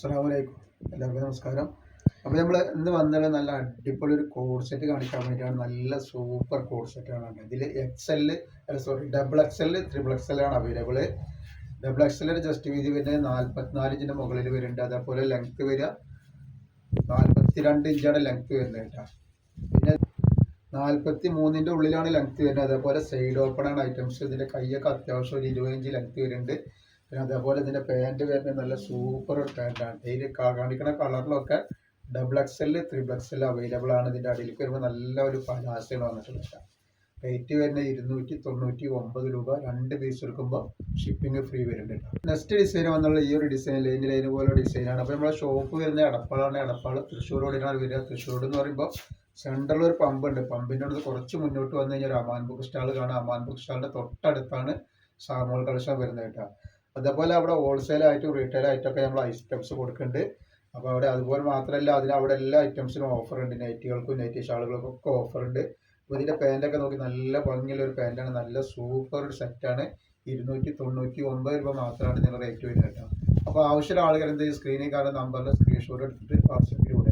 അസ്സലാമലൈക്കും. എല്ലാവർക്കും നമസ്കാരം. അപ്പോൾ നമ്മൾ ഇന്ന് വന്നത് നല്ല അടിപൊളി ഒരു കോഡ് സെറ്റ് കാണിക്കാൻ വേണ്ടിയിട്ടാണ്. നല്ല സൂപ്പർ കോഡ് സെറ്റാണ്. ഇതിൽ ഡബിൾ എക്സൽ ട്രിപ്പിൾ എക്സൽ ആണ് അവൈലബിൾ. ഡബിൾ എക്സൽ ജസ്റ്റ് വീതി വരുന്നത് 44 ഇഞ്ചിൻ്റെ മുകളിൽ വരുന്നുണ്ട്. അതേപോലെ ലെങ്ത്ത് വരിക 42 ഇഞ്ചാണ് ലെങ്ത്ത് വരുന്നത് കേട്ടോ. പിന്നെ 43ൻ്റെ ഉള്ളിലാണ് ലെങ്ത്ത് വരുന്നത്. അതേപോലെ സൈഡ് ഓപ്പൺ ആണ് ഐറ്റംസ്. ഇതിൻ്റെ കൈയൊക്കെ അത്യാവശ്യം ഒരു 20 ഇഞ്ച് ലെങ്ത്ത് വരുന്നുണ്ട്. പിന്നെ അതേപോലെ ഇതിൻ്റെ പാൻറ്റ് വരുന്നത് നല്ല സൂപ്പർ ഒരു പാൻറ്റാണ്. ഇതിൽ കാണിക്കുന്ന കളറിലൊക്കെ double XL triple XL available ആണ്. ഇതിൻ്റെ അടിയിലേക്ക് വരുമ്പോൾ നല്ല ഒരു പലാസയാണ് വന്നിട്ടുള്ളത്. റേറ്റ് വരുന്നത് 299 രൂപ. 2 പീസ് എടുക്കുമ്പോൾ ഷിപ്പിംഗ് ഫ്രീ വരുന്നുണ്ട്. നെക്സ്റ്റ് ഡിസൈൻ വന്നുള്ള ഈ ഒരു ഡിസൈൻ ലൈൻ പോലെ ഡിസൈനാണ്. അപ്പോൾ നമ്മളെ ഷോപ്പ് വരുന്നത് എടപ്പാളാണ്. എടപ്പാൾ തൃശ്ശൂർ റോഡിനാണ് വരിക. തൃശ്ശൂർ എന്ന് പറയുമ്പോൾ സെൻട്രൽ ഒരു പമ്പ് ഉണ്ട്. പമ്പിൻ്റെ അടുത്ത് കുറച്ച് മുന്നോട്ട് വന്നു കഴിഞ്ഞാൽ ഒരു അമാൻ ബുക്ക് സ്റ്റാൾ കാണാം. അമാൻ ബുക്ക് സ്റ്റാളിൻ്റെ തൊട്ടടുത്താണ് സാമൂൽ കളക്ഷൻ വരുന്നത് കേട്ടോ. അതേപോലെ അവിടെ ഹോൾസെയിലായിട്ടും റീറ്റെയിൽ ആയിട്ടൊക്കെ നമ്മൾ ഐറ്റംസ് കൊടുക്കുന്നുണ്ട്. അപ്പോൾ അതുപോലെ മാത്രമല്ല അവിടെ എല്ലാ ഐറ്റംസിനും ഓഫർ ഉണ്ട്. നൈറ്റികൾക്കും നൈറ്റി ഷാളുകൾക്കും ഒക്കെ ഓഫർ ഉണ്ട്. അപ്പോൾ ഇതിൻ്റെ പാൻറ്റൊക്കെ നോക്കി നല്ല ഭംഗിയുള്ള ഒരു പാൻറ്റാണ്. നല്ല സൂപ്പർ ഒരു സെറ്റാണ്. 299 രൂപ മാത്രമാണ് ഇതിൻ്റെ റേറ്റ് വരുന്നത് കേട്ടോ. അപ്പോൾ ആവശ്യമുള്ള ആളുകൾ എന്ത് സ്ക്രീനിൽ കാണുന്ന നമ്പറിൽ സ്ക്രീൻഷോട്ട് എടുത്തിട്ട് വാട്സപ്പിലൂടെ